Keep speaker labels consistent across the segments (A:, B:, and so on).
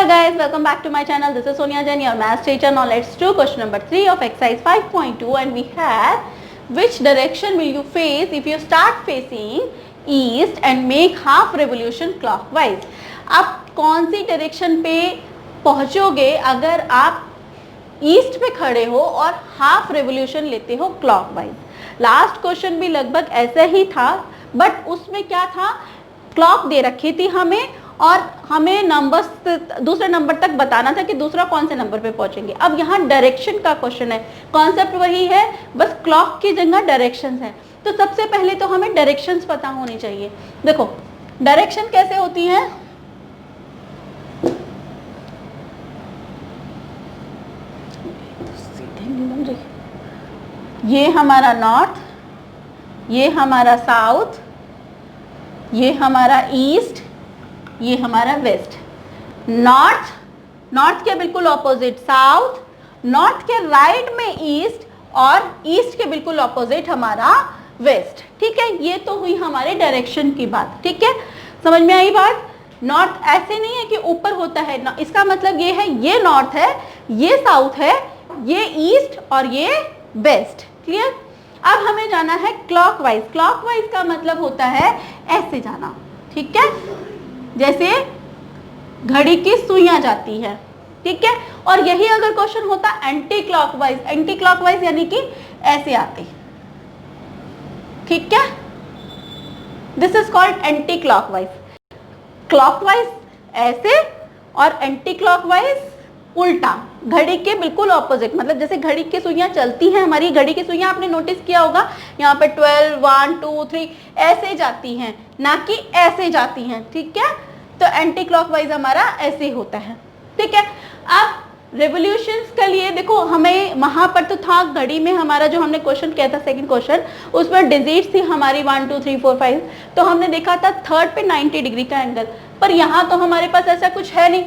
A: Hello guys, welcome back to my channel. This is Sonia Jain, your maths teacher. Now let's do question number 3 of exercise 5.2 and we have which direction will you face if you start facing east and make half revolution clockwise. आप कौन सी direction पे पहुंचोगे अगर आप east पे खड़े हो और half revolution लेते हो क्लॉकवाइज. लास्ट क्वेश्चन भी लगभग ऐसा ही था, बट उसमें क्या था, क्लॉक दे रखी थी हमें और हमें नंबर्स दूसरे नंबर तक बताना था कि दूसरा कौन से नंबर पे पहुंचेंगे. अब यहाँ डायरेक्शन का क्वेश्चन है, कॉन्सेप्ट वही है, बस क्लॉक की जगह डायरेक्शंस है. तो सबसे पहले तो हमें डायरेक्शंस पता होनी चाहिए. देखो डायरेक्शन कैसे होती है, ये हमारा नॉर्थ, ये हमारा साउथ, ये हमारा ईस्ट, ये हमारा वेस्ट. नॉर्थ के बिल्कुल ऑपोजिट साउथ, नॉर्थ के राइट में ईस्ट और ईस्ट के बिल्कुल ऑपोजिट हमारा वेस्ट. ठीक है, ये तो हुई हमारे डायरेक्शन की बात. ठीक है, समझ में आई बात. नॉर्थ ऐसे नहीं है कि ऊपर होता है, इसका मतलब ये है, ये नॉर्थ है, ये साउथ है, ये ईस्ट और ये वेस्ट. क्लियर. अब हमें जाना है क्लॉकवाइज. क्लॉकवाइज का मतलब होता है ऐसे जाना. ठीक है, जैसे घड़ी की सुइयां जाती है. ठीक है, और यही अगर क्वेश्चन होता एंटी क्लॉकवाइज, एंटी क्लॉकवाइज यानी कि ऐसे आते. ठीक है, this is called anti clockwise. Clockwise ऐसे और एंटी क्लॉकवाइज उल्टा, घड़ी के बिल्कुल ऑपोजिट. मतलब जैसे घड़ी की सुइयां चलती हैं, हमारी घड़ी की सुइयां आपने नोटिस किया होगा, यहाँ पे 12, 1, 2, 3 ऐसे जाती हैं, ना कि ऐसे जाती हैं. ठीक है, तो एंटी क्लॉकवाइज हमारा ऐसे होता है. ठीक है, अब रेवोल्यूशंस के लिए देखो, हमें वहां पर तो था घड़ी में हमारा जो हमने क्वेश्चन किया था सेकंड क्वेश्चन, उसमें डिजिट थी हमारी 1, 2, 3, 4, 5. तो हमने देखा था थर्ड पे 90 डिग्री का एंगल, पर यहाँ तो हमारे पास ऐसा कुछ है नहीं.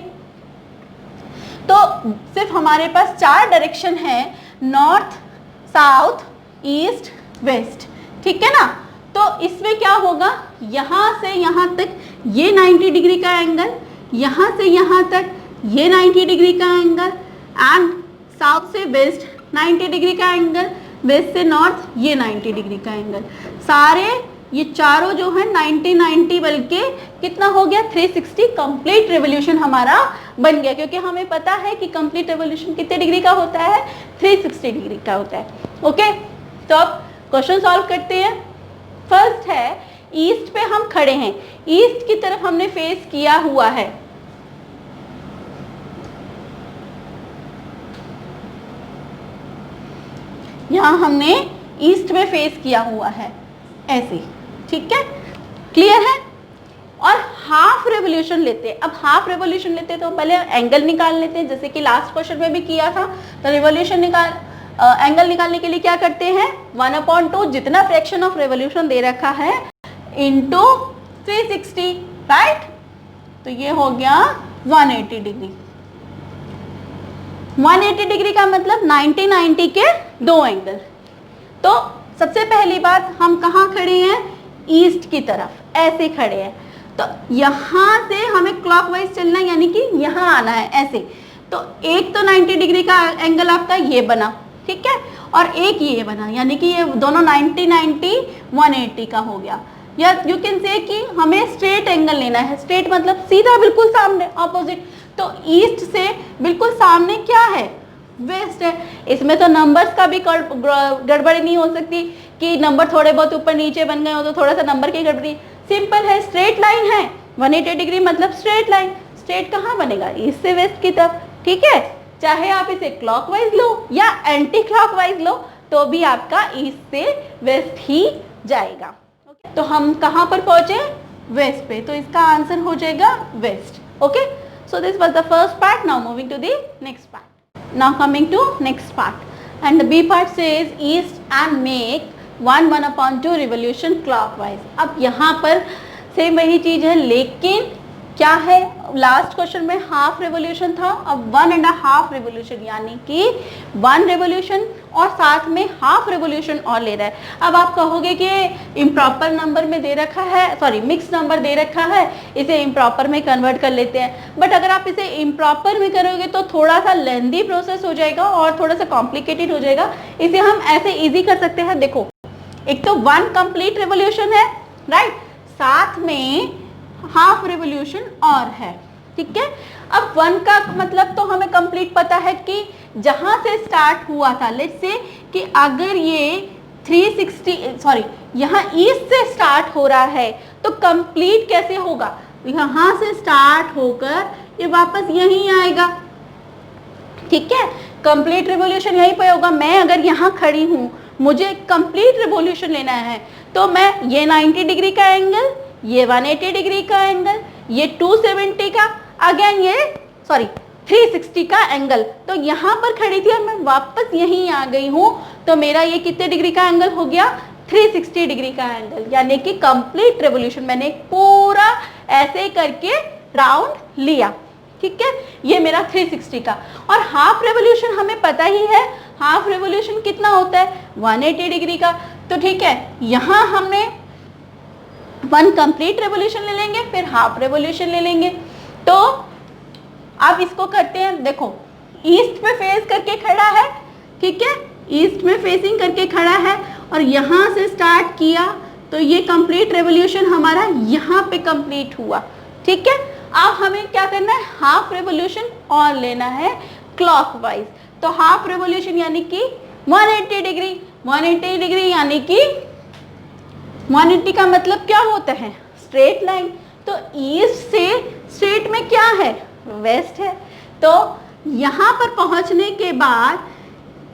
A: तो सिर्फ हमारे पास 4 डायरेक्शन है, नॉर्थ, साउथ, ईस्ट, वेस्ट. ठीक है ना. तो इसमें क्या होगा, यहाँ से यहाँ तक ये 90 डिग्री का एंगल, यहाँ से यहाँ तक ये 90 डिग्री का एंगल, एंड साउथ से वेस्ट 90 डिग्री का एंगल, वेस्ट से नॉर्थ ये 90 डिग्री का एंगल. सारे ये चारों जो है 90 बल्कि कितना हो गया, 360 कंप्लीट रेवोल्यूशन हमारा बन गया. क्योंकि हमें पता है कि कंप्लीट रेवोल्यूशन कितने डिग्री का होता है, 360 डिग्री का होता है. ओके, तो अब क्वेश्चन सॉल्व करते हैं. फर्स्ट है, ईस्ट पे हम खड़े हैं, ईस्ट की तरफ हमने फेस किया हुआ है. यहां हमने ईस्ट में फेस किया हुआ है ऐसे. ठीक है, क्लियर है. और हाफ रेवोल्यूशन लेते हैं. अब हाफ रेवोल्यूशन लेते हैं तो पहले एंगल निकाल लेते हैं, जैसे कि लास्ट क्वेश्चन में भी किया था. तो रेवोल्यूशन एंगल निकालने के लिए क्या करते हैं, 1/2 जितना फ्रैक्शन ऑफ रेवोल्यूशन दे रखा है इंटू 360. राइट, तो ये हो गया 180 डिग्री. 180 डिग्री का मतलब 90 के 2 एंगल. तो सबसे पहली बात, हम कहाँ खड़े हैं, ईस्ट की तरफ ऐसे खड़े हैं. तो यहाँ से हमें क्लॉकवाइज चलना है, यानी कि यहाँ आना है ऐसे. तो एक तो 90 डिग्री का एंगल आपका ये बना. ठीक है, और एक ये बना, यानी कि ये दोनों 90 180 का हो गया. या यू कैन से कि हमें स्ट्रेट एंगल लेना है. स्ट्रेट मतलब सीधा बिल्कुल सामने ऑपोजिट. तो ईस्ट से बिल्कुल सामने क्या है, वेस्ट है. इसमें तो नंबर्स का भी गड़बड़ी नहीं हो सकती कि नंबर थोड़े बहुत ऊपर नीचे बन गए हो तो थोड़ा सा नंबर की गड़बड़ी. सिंपल है, स्ट्रेट लाइन है, 180 डिग्री मतलब स्ट्रेट लाइन. स्ट्रेट कहाँ बनेगा, ईस्ट से वेस्ट की तरफ. ठीक है, चाहे आप इसे क्लॉकवाइज लो या एंटी क्लॉकवाइज लो, तो भी आपका ईस्ट से वेस्ट ही जाएगा. तो हम कहाँ पर पहुंचे, वेस्ट पे. तो इसका आंसर हो जाएगा west. Okay, so this was the first part. Now moving to the next part. Now coming to next part, and the B part says east and make 1/2 revolution clockwise. अब यहाँ पर same वही चीज है, लेकिन क्या है, लास्ट क्वेश्चन में हाफ रेवोल्यूशन था, अब 1.5 रेवोल्यूशन, यानी कि 1 रेवोल्यूशन और साथ में हाफ रेवोल्यूशन और ले रहा है। अब आप कहोगे कि इम्प्रॉपर नंबर में दे रखा है, सॉरी मिक्स नंबर दे रखा है, इसे इम्प्रॉपर में कन्वर्ट कर लेते हैं। बट अगर आप इसे इम्प्रॉपर में करोगे तो थोड़ा सा लेंदी प्रोसेस हो जाएगा और थोड़ा सा कॉम्प्लिकेटेड हो जाएगा। इसे हम ऐसे ईजी कर सकते हैं। देखो, एक तो 1 कंप्लीट रेवोल्यूशन है, राइट, साथ में हाफ रेवोल्यूशन और है, ठीक है। अब 1 का मतलब तो हमें कंप्लीट पता है कि जहां से स्टार्ट हुआ था, लेट्स से कि अगर ये 360 सॉरी यहाँ ईस्ट से स्टार्ट हो रहा है तो कंप्लीट कैसे होगा, यहां से स्टार्ट होकर ये वापस यहीं आएगा, ठीक है। कंप्लीट रेवोल्यूशन यहीं पे होगा। मैं अगर यहाँ खड़ी हूँ, मुझे कंप्लीट रेवोल्यूशन लेना है, तो मैं ये 90 डिग्री का एंगल, ये 180 डिग्री का एंगल, ये 270 का, अगेन ये सॉरी 360 का एंगल, तो यहाँ पर खड़ी थी और मैं वापस यहीं आ गई हूँ, तो मेरा ये कितने डिग्री का एंगल हो गया, 360 डिग्री का एंगल, यानी कि कंप्लीट रेवोल्यूशन मैंने पूरा ऐसे करके राउंड लिया, ठीक है। ये मेरा 360 का। और हाफ रेवोल्यूशन हमें पता ही है, हाफ रेवोल्यूशन कितना होता है, 180 डिग्री का। तो ठीक है, यहाँ हमने 1 कंप्लीट रेवोल्यूशन ले लेंगे, फिर हाफ रेवोल्यूशन ले लेंगे। तो अब इसको करते हैं। देखो, ईस्ट में फेस करके खड़ा है, ठीक है, ईस्ट में फेसिंग करके खड़ा है और यहाँ से स्टार्ट किया, तो ये कंप्लीट रेवोल्यूशन हमारा यहाँ पे कंप्लीट हुआ, ठीक है। अब हमें क्या करना है, हाफ रेवोल्यूशन और लेना है क्लॉकवाइज। तो हाफ रेवोल्यूशन यानी कि 180 डिग्री, 180 डिग्री यानी कि 180 का मतलब क्या होता है, स्ट्रेट लाइन। तो ईस्ट से स्ट्रेट में क्या है, वेस्ट है। तो यहाँ पर पहुंचने के बाद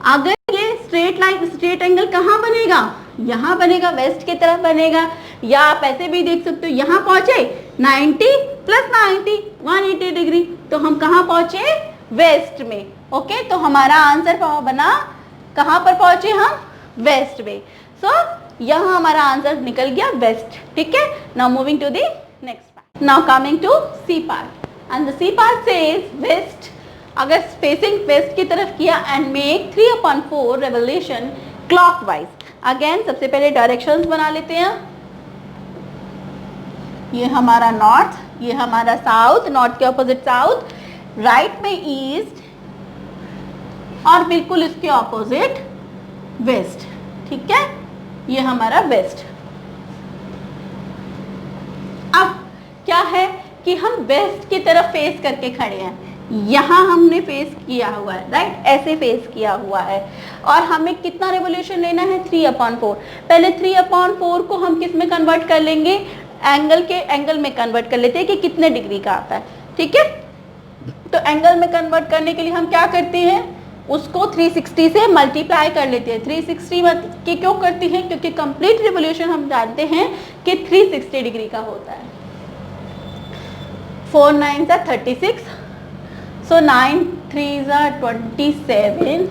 A: अगर ये स्ट्रेट लाइन, स्ट्रेट एंगल कहाँ बनेगा, यहाँ बनेगा, वेस्ट की तरफ बनेगा। या आप ऐसे भी देख सकते हो, यहाँ पहुंचे 90 + 90 180 डिग्री, तो हम कहाँ पहुंचे, वेस्ट में। ओके, तो हमारा आंसर बना, कहाँ पर पहुंचे हम, वेस्ट में। सो यहाँ हमारा आंसर निकल गया वेस्ट, ठीक है। Now moving to the next part, now coming to C part, and the C part says west, अगर फेसिंग वेस्ट की तरफ किया and make 3/4 revolution clockwise. Again सबसे पहले डायरेक्शंस बना लेते हैं। ये हमारा नॉर्थ, ये हमारा साउथ, नॉर्थ के ऑपोजिट साउथ, राइट में ईस्ट और बिल्कुल इसके ऑपोजिट वेस्ट, ठीक है। ये हमारा वेस्ट। अब क्या है कि हम वेस्ट की तरफ फेस करके खड़े हैं, यहाँ हमने फेस किया हुआ है, राइट, ऐसे फेस किया हुआ है, और हमें कितना रेवोल्यूशन लेना है, 3/4। पहले 3/4 को हम किस में कन्वर्ट कर लेंगे, एंगल में कन्वर्ट कर लेते हैं कि कितने डिग्री का आता है, ठीक है। तो एंगल में कन्वर्ट करने के लिए हम क्या करते हैं, उसको 360 से मल्टीप्लाई कर लेते हैं। 360 के क्यों करती हैं, क्योंकि कंप्लीट रिवोल्यूशन हम जानते हैं कि 360 डिग्री का होता है। 4 9 सा 36, सो 9 3 सा 27,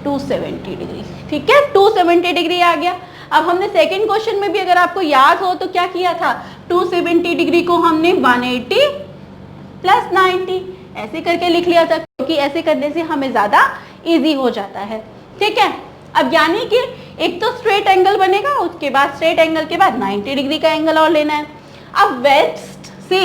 A: 270 डिग्री, ठीक है, 270 डिग्री आ गया। अब हमने सेकंड क्वेश्चन में भी अगर आपको याद हो तो क्या किया था, 270 डिग्री को हमने 180 + 90 ऐसे करके लिख लिया था, क्योंकि ऐसे करने से हमें ज़्यादा इजी हो जाता है, ठीक है। अब यानी कि एक तो स्ट्रेट एंगल बनेगा, उसके बाद स्ट्रेट एंगल के बाद 90 डिग्री का एंगल और लेना है। अब वेस्ट से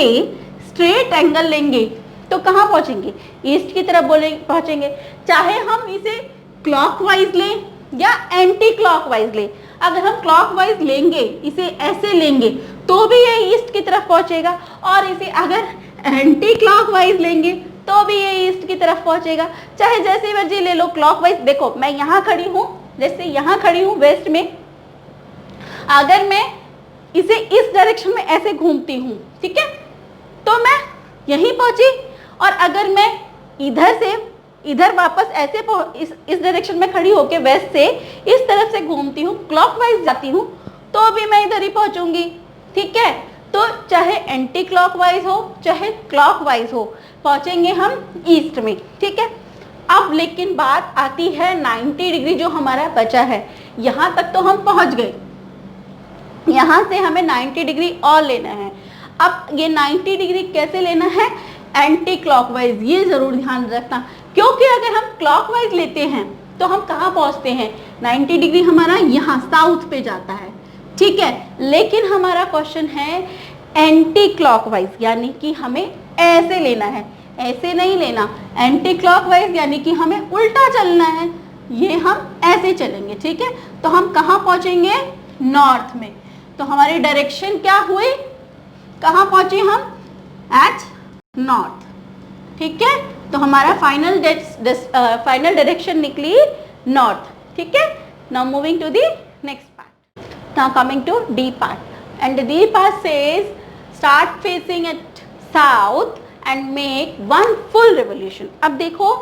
A: स्ट्रेट एंगल लेंगे तो कहाँ पहुँचेंगे, ईस्ट की तरफ पहुँचेंगे, चाहे हम इसे क्लॉकवाइज लें या एंटी क्लॉकवाइज लें। अगर हम क्लॉकवाइज लेंगे, इसे ऐसे लेंगे, तो भी ये ईस्ट की तरफ पहुँचेगा, और इसे अगर एंटी क्लॉकवाइज लेंगे तो भी ये ईस्ट की तरफ पहुंचेगा। चाहे जैसे मर्जी ले लो, क्लॉकवाइज। देखो मैं यहाँ खड़ी हूँ, जैसे यहाँ खड़ी हूँ वेस्ट में, अगर मैं इसे इस डायरेक्शन में ऐसे घूमती हूँ, ठीक है, तो मैं यहीं पहुंची। और अगर मैं इधर से इधर वापस ऐसे इस डायरेक्शन में खड़ी होके वेस्ट से इस तरफ से घूमती हूँ, क्लॉकवाइज जाती हूँ, तो भी मैं इधर ही पहुंचूंगी, ठीक है। तो चाहे एंटी क्लॉकवाइज हो चाहे क्लॉकवाइज हो, पहुंचेंगे हम ईस्ट में, ठीक है। अब लेकिन बात आती है 90 डिग्री जो हमारा बचा है, यहाँ तक तो हम पहुंच गए, यहाँ से हमें 90 डिग्री और लेना है। अब ये 90 डिग्री कैसे लेना है, एंटी क्लॉकवाइज, ये जरूर ध्यान रखना, क्योंकि अगर हम क्लॉकवाइज लेते हैं तो हम कहाँ पहुंचते हैं, 90 डिग्री हमारा यहाँ साउथ पे जाता है, ठीक है। लेकिन हमारा क्वेश्चन है एंटी क्लॉकवाइज, यानी कि हमें ऐसे लेना है, ऐसे नहीं लेना, एंटी क्लॉकवाइज यानी कि हमें उल्टा चलना है, ये हम ऐसे चलेंगे, ठीक है। तो हम कहाँ पहुंचेंगे, नॉर्थ में। तो हमारी डायरेक्शन क्या हुई, कहाँ पहुंचे हम, एट नॉर्थ, ठीक है। तो हमारा फाइनल डायरेक्शन निकली नॉर्थ, ठीक है। Now moving to the next part, now coming to D part, and D part says start facing at south and make one full revolution. अब देखो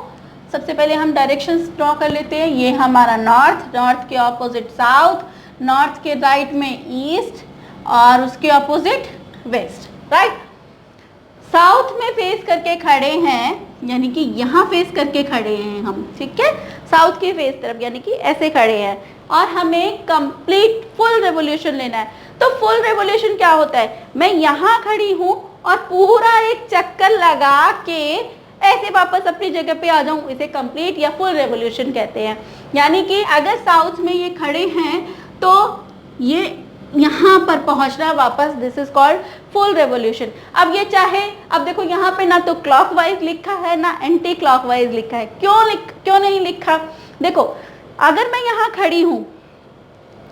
A: सबसे पहले हम डायरेक्शंस ड्रॉ कर लेते हैं, ये हमारा नॉर्थ, नॉर्थ के ऑपोजिट साउथ, नॉर्थ के राइट में ईस्ट और उसके ऑपोजिट वेस्ट, राइट। साउथ में फेस करके खड़े हैं, यानी कि यहाँ फेस करके खड़े हैं हम, ठीक है, साउथ की फेस तरफ, यानी कि ऐसे खड़े हैं, और हमें कंप्लीट फुल रेवोल्यूशन लेना है। तो फुल रेवोल्यूशन क्या होता है, मैं यहाँ खड़ी हूँ और पूरा एक चक्कर लगा के ऐसे वापस अपनी जगह पे आ जाऊं, इसे कंप्लीट या फुल रेवोल्यूशन कहते हैं। यानी कि अगर साउथ में ये खड़े हैं तो ये यहाँ पर पहुंचना वापस, this is called full revolution. अब ये चाहे, अब देखो यहाँ पे ना तो क्लॉकवाइज लिखा है ना एंटी क्लॉकवाइज लिखा है, क्यों नहीं लिखा, देखो अगर मैं यहाँ खड़ी हूँ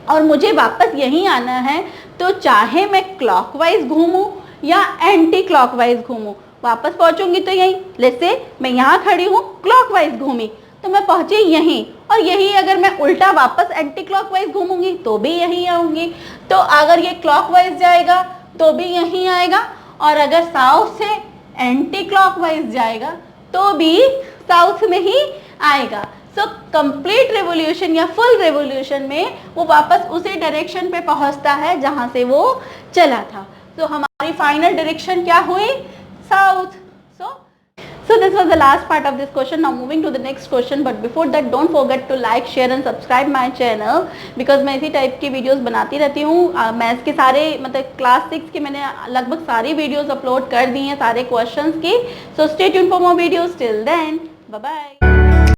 A: और मुझे वापस यहीं आना है तो चाहे मैं क्लॉकवाइज घूमूं या एंटी क्लॉकवाइज घूमूं, वापस पहुंचूंगी तो यहीं। जैसे मैं यहाँ खड़ी हूँ, क्लॉकवाइज घूमी तो मैं पहुंची यहीं, और यही अगर मैं उल्टा वापस एंटी क्लॉकवाइज घूमूंगी तो भी यहीं आऊंगी। तो अगर ये क्लॉकवाइज जाएगा तो भी यहीं आएगा, और अगर साउथ से एंटी क्लॉकवाइज जाएगा तो भी साउथ में ही आएगा। सो कंप्लीट रेवोल्यूशन या फुल रेवोल्यूशन में वो वापस उसी डायरेक्शन पे पहुंचता है जहां से वो चला था। तो हमारी फाइनल डायरेक्शन क्या हुई, south. So this was the last part of this question. Now moving to the next question, but before that don't forget to like, share and subscribe my channel, because मैं इसी type की videos बनाती रहती हूँ। Maths के सारे मतलब class 6 के मैंने लगभग सारी वीडियोस अपलोड कर दी हैं, सारे क्वेश्चंस की। So stay tuned for more videos. Till then, bye bye.